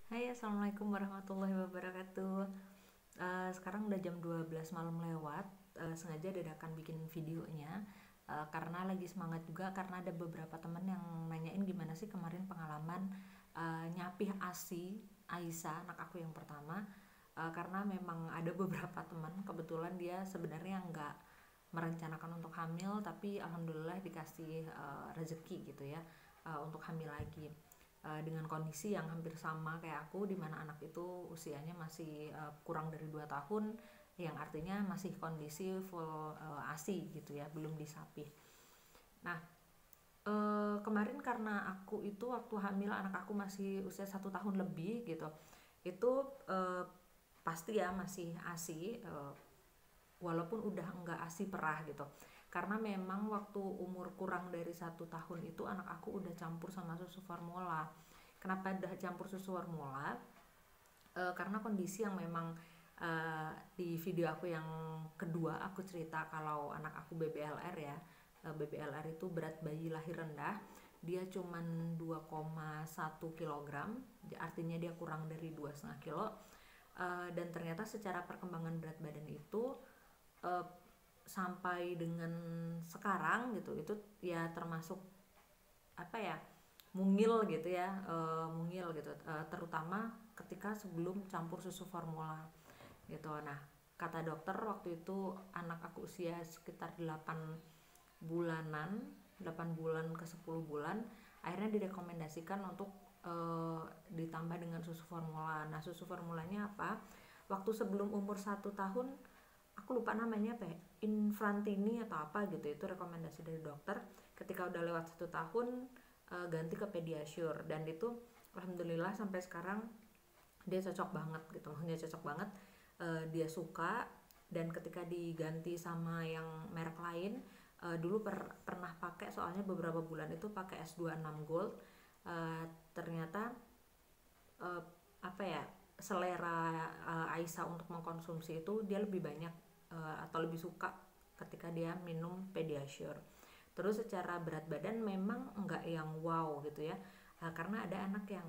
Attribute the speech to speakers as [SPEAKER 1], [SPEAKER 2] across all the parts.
[SPEAKER 1] Hai, assalamualaikum warahmatullahi wabarakatuh. Sekarang udah jam 12 malam lewat. Sengaja dadakan bikin videonya karena lagi semangat juga, karena ada beberapa temen yang nanyain gimana sih kemarin pengalaman nyapih ASI Aisyah, anak aku yang pertama. Karena memang ada beberapa teman, kebetulan dia sebenarnya nggak merencanakan untuk hamil, tapi alhamdulillah dikasih rezeki gitu ya, untuk hamil lagi. Dengan kondisi yang hampir sama kayak aku, di mana anak itu usianya masih kurang dari 2 tahun, yang artinya masih kondisi full ASI gitu ya, belum disapih. Nah, kemarin karena aku itu waktu hamil anak aku masih usia 1 tahun lebih gitu, itu eh, pasti ya masih ASI, walaupun udah enggak ASI perah gitu, karena memang waktu umur kurang dari 1 tahun itu anak aku udah campur sama susu formula. Kenapa udah campur susu formula? Karena kondisi yang memang di video aku yang kedua aku cerita kalau anak aku BBLR ya. BBLR itu berat bayi lahir rendah, dia cuman 2,1 kilogram, artinya dia kurang dari 2,5 kilo. Dan ternyata secara perkembangan berat badan itu uh, sampai dengan sekarang gitu, itu ya termasuk apa ya, mungil gitu ya, mungil gitu, terutama ketika sebelum campur susu formula gitu. Nah, kata dokter waktu itu anak aku usia sekitar 8 bulanan, 8 bulan ke 10 bulan, akhirnya direkomendasikan untuk ditambah dengan susu formula. Nah, susu formulanya apa? Waktu sebelum umur 1 tahun, aku lupa namanya apa ya, Infrantini atau apa gitu, itu rekomendasi dari dokter. Ketika udah lewat 1 tahun, ganti ke Pediasure, dan itu alhamdulillah sampai sekarang dia cocok banget gitu, maksudnya cocok banget. Dia suka, dan ketika diganti sama yang merek lain, dulu pernah pakai, soalnya beberapa bulan itu pakai S26 Gold. Ternyata uh, apa ya, selera Aisyah untuk mengkonsumsi itu dia lebih banyak atau lebih suka ketika dia minum Pediasure. Terus secara berat badan memang enggak yang wow gitu ya, karena ada anak yang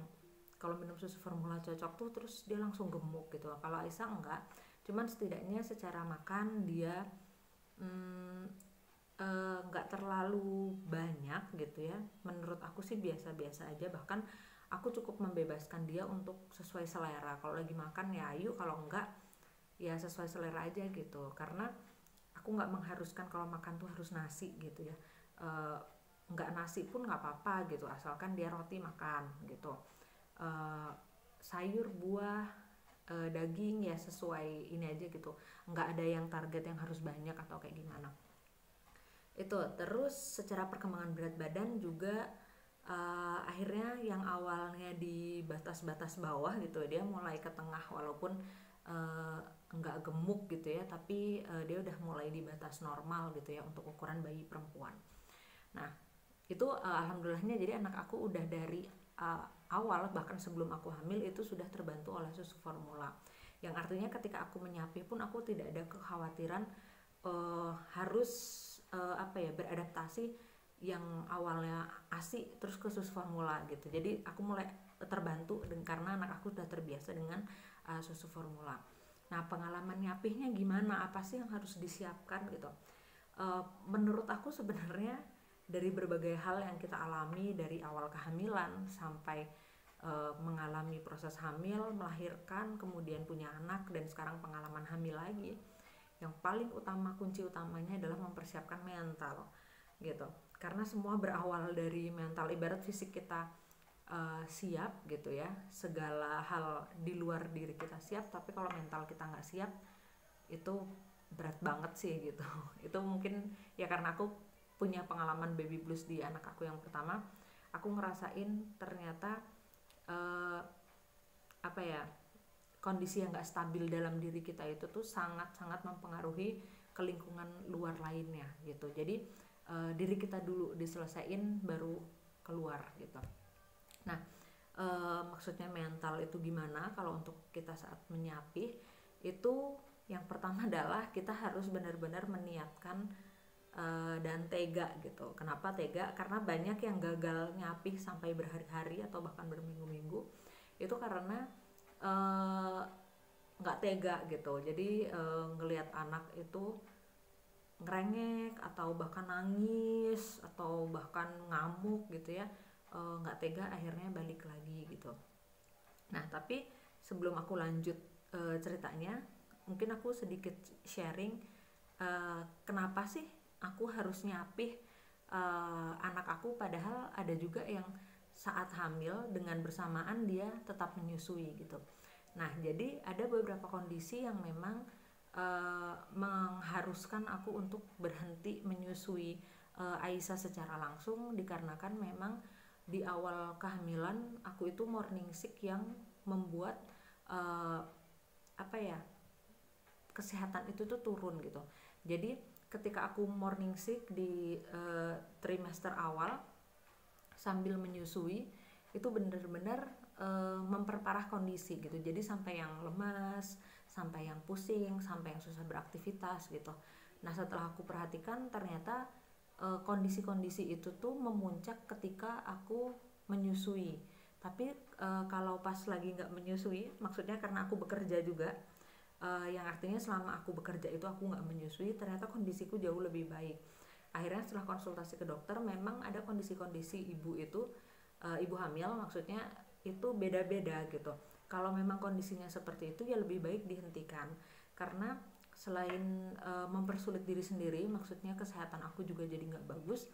[SPEAKER 1] kalau minum susu formula cocok tuh terus dia langsung gemuk gitu. Kalau Aisyah enggak, cuman setidaknya secara makan dia mm, nggak terlalu banyak gitu ya. Menurut aku sih biasa-biasa aja, bahkan aku cukup membebaskan dia untuk sesuai selera. Kalau lagi makan ya ayo, kalau enggak ya sesuai selera aja gitu. Karena aku nggak mengharuskan kalau makan tuh harus nasi gitu ya. Eh, nggak nasi pun nggak apa-apa gitu, asalkan dia roti makan gitu. Eh, sayur, buah, daging ya sesuai ini aja gitu. Nggak ada yang target yang harus banyak atau kayak gimana itu. Terus secara perkembangan berat badan juga, akhirnya yang awalnya di batas-batas bawah gitu dia mulai ke tengah, walaupun uh, enggak gemuk gitu ya, tapi dia udah mulai di batas normal gitu ya untuk ukuran bayi perempuan. Nah, itu alhamdulillahnya, jadi anak aku udah dari uh, awal, bahkan sebelum aku hamil itu sudah terbantu oleh susu formula, yang artinya ketika aku menyapih pun aku tidak ada kekhawatiran harus apa ya, beradaptasi yang awalnya ASI terus ke susu formula gitu. Jadi aku mulai terbantu karena anak aku sudah terbiasa dengan susu formula. Nah, pengalaman nyapihnya gimana, apa sih yang harus disiapkan gitu. Menurut aku sebenarnya dari berbagai hal yang kita alami dari awal kehamilan sampai mengalami proses hamil, melahirkan, kemudian punya anak, dan sekarang pengalaman hamil lagi, yang paling utama, kunci utamanya adalah mempersiapkan mental gitu. Karena semua berawal dari mental. Ibarat fisik kita siap gitu ya, segala hal di luar diri kita siap, tapi kalau mental kita nggak siap, itu berat banget sih gitu. Itu mungkin ya karena aku punya pengalaman baby blues di anak aku yang pertama. Aku ngerasain ternyata eh, apa ya, kondisi yang gak stabil dalam diri kita itu tuh sangat-sangat mempengaruhi ke lingkungan luar lainnya gitu. Jadi diri kita dulu diselesain baru keluar gitu. Nah, maksudnya mental itu gimana kalau untuk kita saat menyapih itu, yang pertama adalah kita harus benar-benar meniatkan dan tega gitu. Kenapa tega? Karena banyak yang gagal nyapih sampai berhari-hari atau bahkan berminggu-minggu, itu karena nggak tega gitu. Jadi ngelihat anak itu ngerengek atau bahkan nangis atau bahkan ngamuk gitu ya, nggak tega, akhirnya balik lagi gitu. Nah tapi sebelum aku lanjut ceritanya, mungkin aku sedikit sharing kenapa sih aku harus nyapih anak aku, padahal ada juga yang saat hamil dengan bersamaan dia tetap menyusui gitu. Nah jadi ada beberapa kondisi yang memang mengharuskan aku untuk berhenti menyusui Aisyah secara langsung, dikarenakan memang di awal kehamilan aku itu morning sick yang membuat kesehatan itu tuh turun gitu. Jadi ketika aku morning sick di trimester awal sambil menyusui, itu benar-benar memperparah kondisi gitu. Jadi sampai yang lemas, sampai yang pusing, sampai yang susah beraktivitas gitu. Nah setelah aku perhatikan, ternyata kondisi-kondisi itu tuh memuncak ketika aku menyusui. Tapi kalau pas lagi nggak menyusui, maksudnya karena aku bekerja juga, yang artinya selama aku bekerja itu aku nggak menyusui, ternyata kondisiku jauh lebih baik. Akhirnya setelah konsultasi ke dokter, memang ada kondisi-kondisi ibu itu, ibu hamil maksudnya, itu beda-beda gitu. Kalau memang kondisinya seperti itu, ya lebih baik dihentikan, karena selain mempersulit diri sendiri, maksudnya kesehatan aku juga jadi nggak bagus,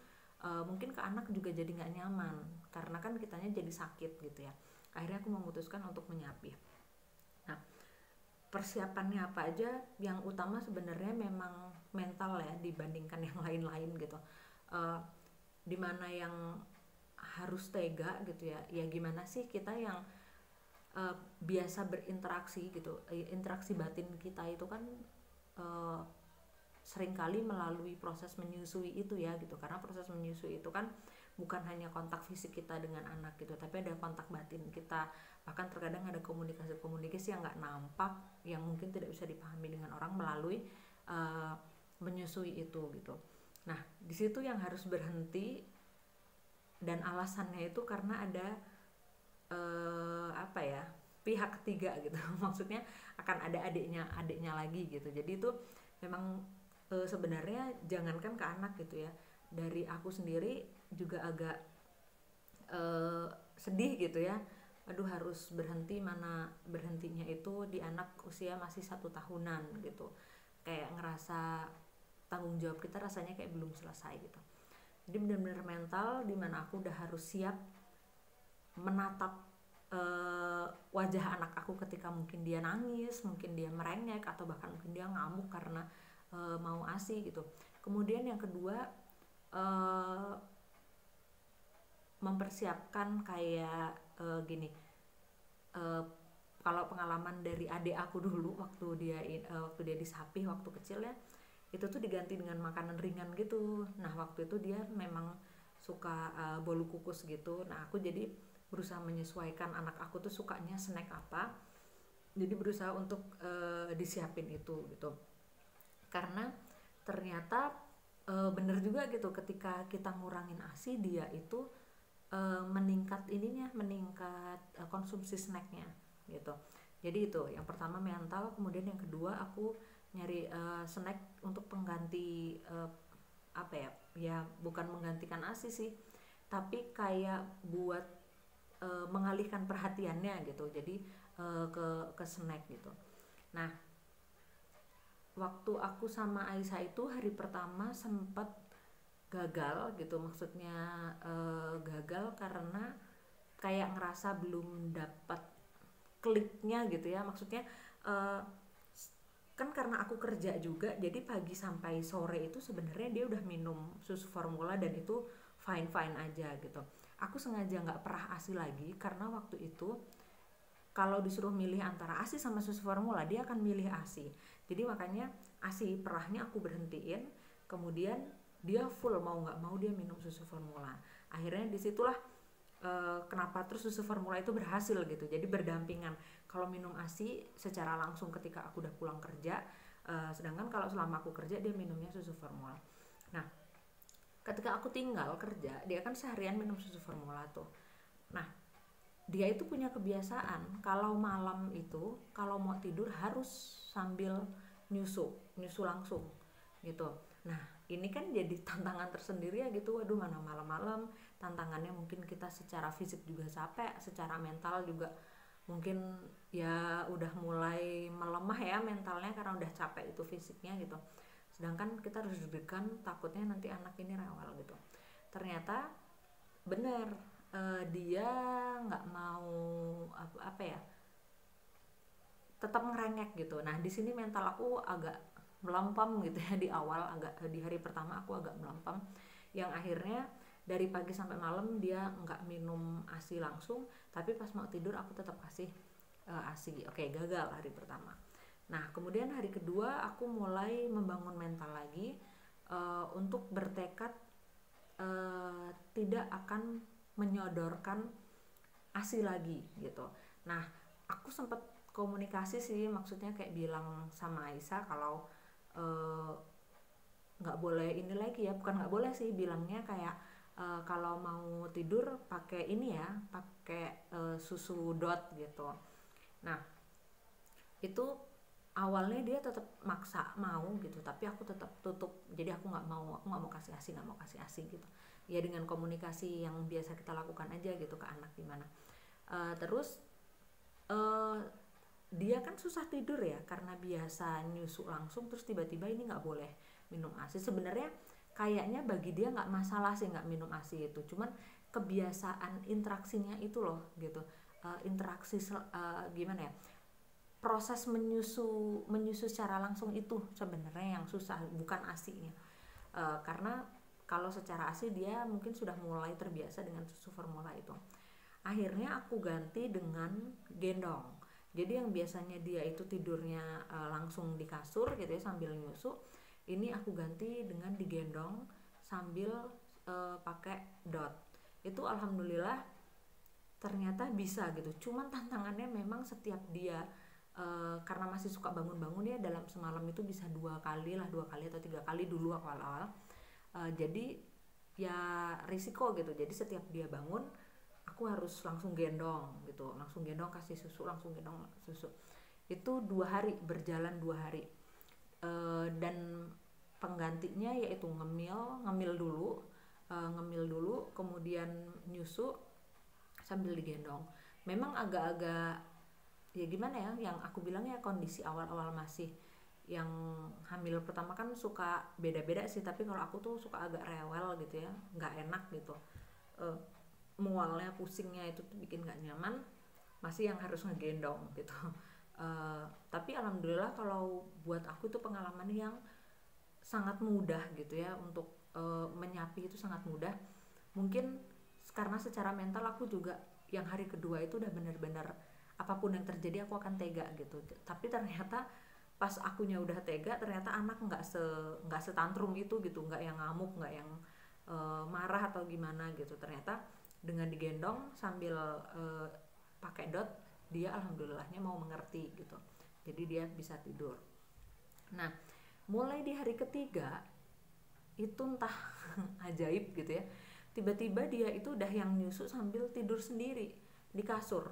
[SPEAKER 1] mungkin ke anak juga jadi nggak nyaman, karena kan kitanya jadi sakit gitu ya. Akhirnya aku memutuskan untuk menyapih. Nah persiapannya apa aja? Yang utama sebenarnya memang mental ya, dibandingkan yang lain-lain gitu. Dimana yang harus tega gitu ya, ya gimana sih kita yang biasa berinteraksi gitu, interaksi batin kita itu kan seringkali melalui proses menyusui itu ya gitu. Karena proses menyusui itu kan bukan hanya kontak fisik kita dengan anak gitu, tapi ada kontak batin kita, bahkan terkadang ada komunikasi yang nggak nampak, yang mungkin tidak bisa dipahami dengan orang melalui menyusui itu gitu. Nah di situ yang harus berhenti, dan alasannya itu karena ada pihak ketiga gitu maksudnya akan ada adiknya lagi gitu. Jadi itu memang sebenarnya jangankan ke anak gitu ya, dari aku sendiri juga agak sedih gitu ya. Aduh harus berhenti, mana berhentinya itu di anak usia masih 1 tahunan gitu. Kayak ngerasa tanggung jawab kita rasanya kayak belum selesai gitu. Jadi benar-benar mental, dimana aku udah harus siap menatap wajah anak aku ketika mungkin dia nangis, mungkin dia merengek, atau bahkan mungkin dia ngamuk karena mau ASI gitu. Kemudian yang kedua, mempersiapkan kayak gini, kalau pengalaman dari adik aku dulu waktu dia disapih waktu kecil ya, itu tuh diganti dengan makanan ringan gitu. Nah waktu itu dia memang suka bolu kukus gitu. Nah aku jadi berusaha menyesuaikan anak aku tuh sukanya snack apa, jadi berusaha untuk disiapin itu gitu. Karena ternyata bener juga gitu, ketika kita ngurangin ASI, dia itu meningkat konsumsi snacknya gitu. Jadi itu yang pertama mental. Kemudian yang kedua aku nyari snack untuk pengganti ya bukan menggantikan ASI sih, tapi kayak buat mengalihkan perhatiannya gitu. Jadi ke snack gitu. Nah waktu aku sama Aisyah itu hari pertama sempat gagal gitu, maksudnya gagal karena kayak ngerasa belum dapat kliknya gitu ya. Maksudnya kan karena aku kerja juga, jadi pagi sampai sore itu sebenarnya dia udah minum susu formula dan itu fine aja gitu. Aku sengaja nggak perah ASI lagi, karena waktu itu kalau disuruh milih antara ASI sama susu formula, dia akan milih ASI. Jadi makanya ASI perahnya aku berhentiin, kemudian dia full mau nggak mau dia minum susu formula. Akhirnya disitulah kenapa terus susu formula itu berhasil gitu. Jadi berdampingan. Kalau minum ASI secara langsung ketika aku udah pulang kerja, sedangkan kalau selama aku kerja dia minumnya susu formula. Nah ketika aku tinggal kerja, dia kan seharian minum susu formula tuh. Nah dia itu punya kebiasaan kalau malam itu kalau mau tidur harus sambil nyusu langsung gitu. Nah ini kan jadi tantangan tersendiri ya gitu, waduh mana malam-malam, tantangannya mungkin kita secara fisik juga capek, secara mental juga mungkin ya udah mulai melemah ya mentalnya karena udah capek itu fisiknya gitu, sedangkan kita harus deg-degan takutnya nanti anak ini rewel gitu. Ternyata bener, dia nggak mau apa ya, tetap ngerengek gitu. Nah di sini mental aku agak melempem gitu ya, di awal agak, di hari pertama aku agak melempem, yang akhirnya dari pagi sampai malam dia nggak minum ASI langsung, tapi pas mau tidur aku tetap kasih ASI. Oke, gagal hari pertama. Nah kemudian hari kedua aku mulai membangun mental lagi, untuk bertekad tidak akan menyodorkan ASI lagi gitu. Nah aku sempat komunikasi sih, maksudnya kayak bilang sama Aisyah kalau nggak boleh ini lagi ya, bukan nggak boleh sih, bilangnya kayak kalau mau tidur pakai ini ya, pakai susu dot gitu. Nah itu awalnya dia tetap maksa mau gitu, tapi aku tetap tutup, jadi aku nggak mau kasih asi, nggak mau kasih asi gitu ya, dengan komunikasi yang biasa kita lakukan aja gitu ke anak gimana. Terus dia kan susah tidur ya karena biasa nyusu langsung, terus tiba-tiba ini nggak boleh minum asi. Sebenarnya kayaknya bagi dia nggak masalah sih nggak minum asi itu, cuman kebiasaan interaksinya itu loh gitu. Interaksi gimana ya, proses menyusu secara langsung itu sebenarnya yang susah, bukan asinya. Karena kalau secara asi dia mungkin sudah mulai terbiasa dengan susu formula itu. Akhirnya aku ganti dengan gendong. Jadi yang biasanya dia itu tidurnya langsung di kasur gitu ya sambil nyusu, ini aku ganti dengan digendong sambil pakai dot. Itu alhamdulillah ternyata bisa gitu. Cuman tantangannya memang setiap dia karena masih suka bangun-bangun ya, dalam semalam itu bisa 2 kali atau 3 kali dulu awal-awal. Jadi ya risiko gitu. Jadi setiap dia bangun aku harus langsung gendong gitu, langsung gendong kasih susu, langsung gendong susu. Itu 2 hari, berjalan 2 hari. Dan penggantinya yaitu ngemil dulu, kemudian nyusu sambil digendong. Memang agak-agak ya gimana ya, yang aku bilang ya kondisi awal-awal masih yang hamil pertama kan suka beda-beda sih, tapi kalau aku tuh suka agak rewel gitu ya, nggak enak gitu. Mualnya, pusingnya itu tuh bikin nggak nyaman, masih yang harus ngegendong gitu. Tapi alhamdulillah kalau buat aku itu pengalaman yang sangat mudah gitu ya, untuk menyapi itu sangat mudah. Mungkin karena secara mental aku juga yang hari kedua itu udah bener-bener apapun yang terjadi aku akan tega gitu. Tapi ternyata pas akunya udah tega, ternyata anak nggak setantrum itu gitu, nggak yang ngamuk, nggak yang marah atau gimana gitu. Ternyata dengan digendong sambil pakai dot, dia alhamdulillahnya mau mengerti gitu, jadi dia bisa tidur. Nah mulai di hari ketiga itu entah ajaib gitu ya, tiba-tiba dia itu udah yang nyusu sambil tidur sendiri di kasur.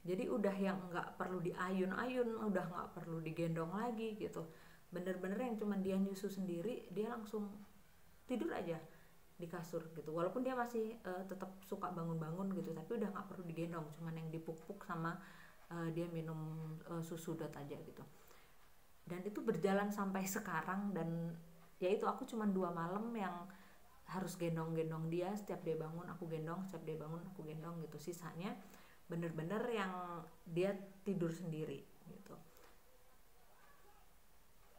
[SPEAKER 1] Jadi udah yang nggak perlu diayun-ayun, udah nggak perlu digendong lagi gitu, bener-bener yang cuman dia nyusu sendiri, dia langsung tidur aja di kasur gitu. Walaupun dia masih tetap suka bangun-bangun gitu, tapi udah nggak perlu digendong, cuman yang dipuk-puk sama dia minum susu dot aja gitu. Dan itu berjalan sampai sekarang, dan ya itu aku cuman 2 malam yang harus gendong-gendong dia, setiap dia bangun aku gendong, setiap dia bangun aku gendong gitu. Sisanya bener-bener yang dia tidur sendiri gitu.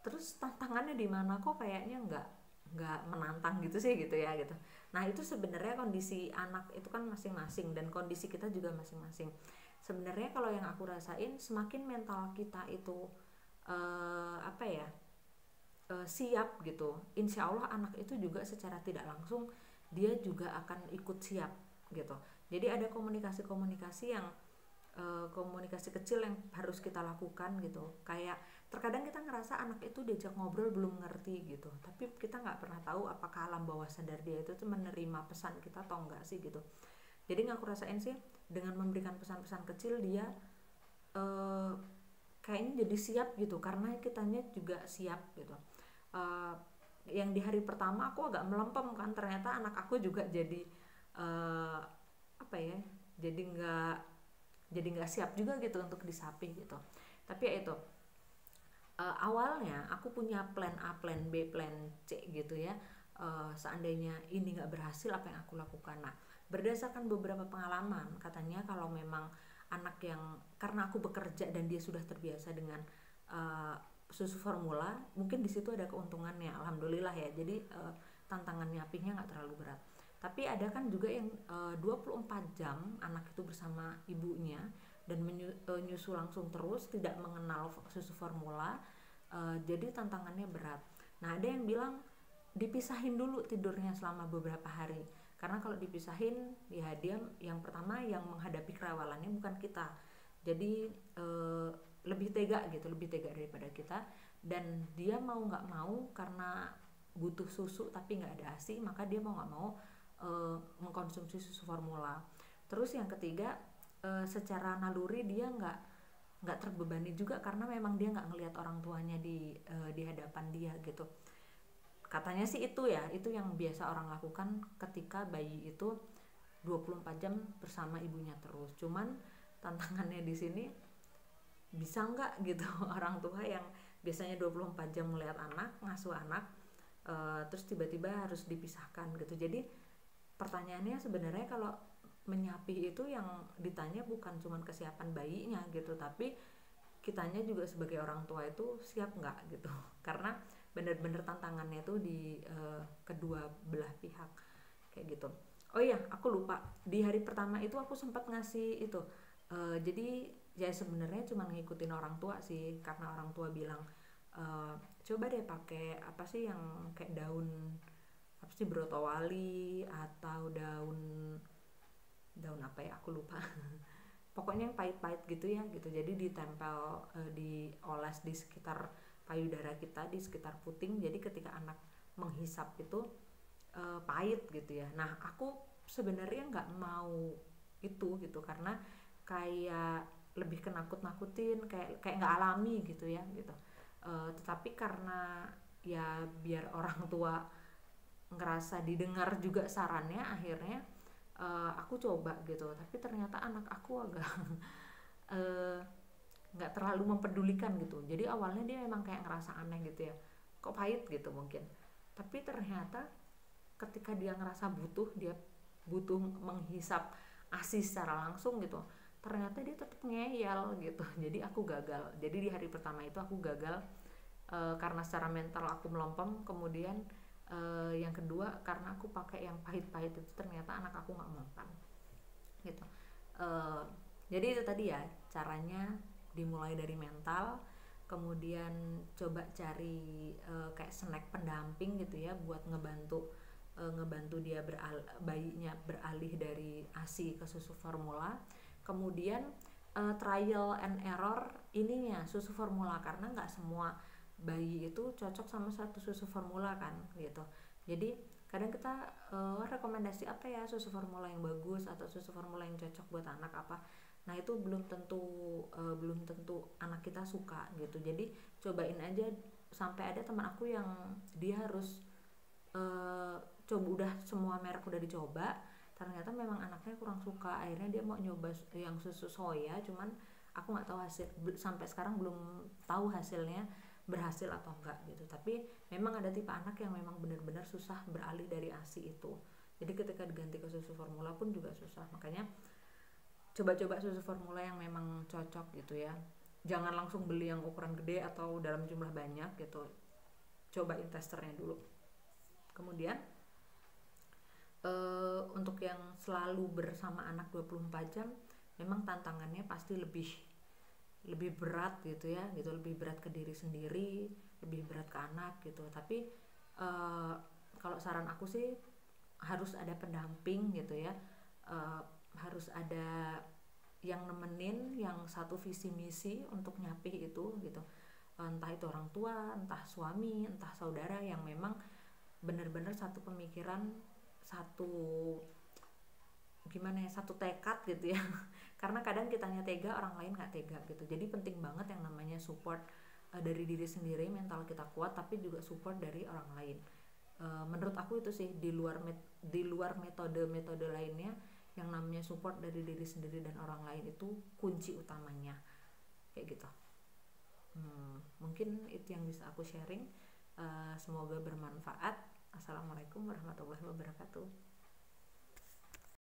[SPEAKER 1] Terus tantangannya di mana, kok kayaknya nggak menantang gitu sih gitu ya gitu. Nah itu sebenarnya kondisi anak itu kan masing-masing, dan kondisi kita juga masing-masing. Sebenarnya kalau yang aku rasain, semakin mental kita itu apa ya, siap gitu, insya Allah anak itu juga secara tidak langsung dia juga akan ikut siap gitu. Jadi ada komunikasi yang komunikasi kecil yang harus kita lakukan gitu. Kayak terkadang kita ngerasa anak itu diajak ngobrol belum ngerti gitu, tapi kita nggak pernah tahu apakah alam bawah sadar dia itu tuh menerima pesan kita atau enggak sih gitu. Jadi yang aku rasain sih dengan memberikan pesan-pesan kecil dia kayaknya jadi siap gitu, karena kitanya juga siap gitu. uh, yang di hari pertama aku agak melempem kan, ternyata anak aku juga jadi uh, apa ya, jadi nggak siap juga gitu untuk disapih gitu. Tapi ya itu, awalnya aku punya plan A, plan B, plan C gitu ya. Seandainya ini nggak berhasil, apa yang aku lakukan? Nah, berdasarkan beberapa pengalaman, katanya kalau memang anak yang, karena aku bekerja dan dia sudah terbiasa dengan uh, susu formula, mungkin di situ ada keuntungannya, alhamdulillah ya. Jadi tantangan nyapihnya nggak terlalu berat. Tapi ada kan juga yang 24 jam anak itu bersama ibunya dan menyusu langsung terus, tidak mengenal susu formula. Jadi tantangannya berat. Nah, ada yang bilang dipisahin dulu tidurnya selama beberapa hari, karena kalau dipisahin ya dia yang pertama yang menghadapi kerawalannya bukan kita, jadi lebih tega gitu, lebih tega daripada kita. Dan dia mau nggak mau, karena butuh susu tapi nggak ada ASI, maka dia mau nggak mau mengkonsumsi susu formula. Terus yang ketiga, secara naluri dia nggak terbebani juga, karena memang dia nggak ngelihat orang tuanya di hadapan dia gitu. Katanya sih itu ya, itu yang biasa orang lakukan ketika bayi itu 24 jam bersama ibunya terus. Cuman tantangannya di sini, bisa nggak gitu orang tua yang biasanya 24 jam melihat anak, ngasuh anak, terus tiba-tiba harus dipisahkan gitu. Jadi pertanyaannya sebenarnya, kalau menyapih itu yang ditanya bukan cuma kesiapan bayinya gitu, tapi kitanya juga sebagai orang tua itu siap nggak gitu. Karena bener-bener tantangannya itu di kedua belah pihak kayak gitu. Oh iya, aku lupa, di hari pertama itu aku sempat ngasih itu, jadi ya sebenarnya cuma ngikutin orang tua sih, karena orang tua bilang coba deh pakai apa sih yang kayak daun, apa sih, brotowali atau daun daun apa ya, aku lupa. Pokoknya yang pahit-pahit gitu ya gitu, jadi ditempel, dioles di sekitar payudara kita, di sekitar puting, jadi ketika anak menghisap itu pahit gitu ya. Nah, aku sebenarnya nggak mau itu gitu, karena kayak lebih kenakut-nakutin, kayak nggak alami gitu ya gitu. Tetapi karena ya biar orang tua ngerasa didengar juga sarannya, akhirnya aku coba gitu. Tapi ternyata anak aku agak eh, nggak terlalu mempedulikan gitu. Jadi awalnya dia memang kayak ngerasa aneh gitu ya, kok pahit gitu mungkin. Tapi ternyata ketika dia ngerasa butuh, dia butuh menghisap ASI secara langsung gitu, ternyata dia tetap ngeyel gitu. Jadi aku gagal. Jadi di hari pertama itu aku gagal, karena secara mental aku melempem. Kemudian yang kedua, karena aku pakai yang pahit-pahit itu, ternyata anak aku nggak makan gitu. Jadi itu tadi ya caranya, dimulai dari mental, kemudian coba cari kayak snack pendamping gitu ya, buat ngebantu dia bayinya beralih dari ASI ke susu formula. Kemudian trial and error ininya susu formula, karena nggak semua bayi itu cocok sama satu susu formula kan gitu. Jadi kadang kita rekomendasi apa ya, susu formula yang bagus atau susu formula yang cocok buat anak apa. Nah, itu belum tentu anak kita suka gitu. Jadi cobain aja. Sampai ada teman aku yang dia harus coba, udah semua merek udah dicoba, ternyata memang anaknya kurang suka. Akhirnya dia mau nyoba yang susu soya, cuman aku nggak tahu hasil, sampai sekarang belum tahu hasilnya berhasil atau enggak gitu. Tapi memang ada tipe anak yang memang benar-benar susah beralih dari ASI itu, jadi ketika diganti ke susu formula pun juga susah. Makanya coba-coba susu formula yang memang cocok gitu ya, jangan langsung beli yang ukuran gede atau dalam jumlah banyak gitu, cobain testernya dulu. Kemudian untuk yang selalu bersama anak 24 jam, memang tantangannya pasti lebih berat gitu ya gitu, lebih berat ke diri sendiri, lebih berat ke anak gitu. Tapi kalau saran aku sih harus ada pendamping gitu ya, harus ada yang nemenin, yang satu visi misi untuk nyapih itu gitu, entah itu orang tua, entah suami, entah saudara, yang memang benar-benar satu pemikiran, satu gimana ya, satu tekad gitu ya. Karena kadang kitanya tega, orang lain nggak tega gitu. Jadi penting banget yang namanya support dari diri sendiri, mental kita kuat, tapi juga support dari orang lain. Menurut aku itu sih, di luar metode-metode lainnya, yang namanya support dari diri sendiri dan orang lain itu kunci utamanya, kayak gitu. Mungkin itu yang bisa aku sharing. Semoga bermanfaat. Assalamualaikum warahmatullahi wabarakatuh.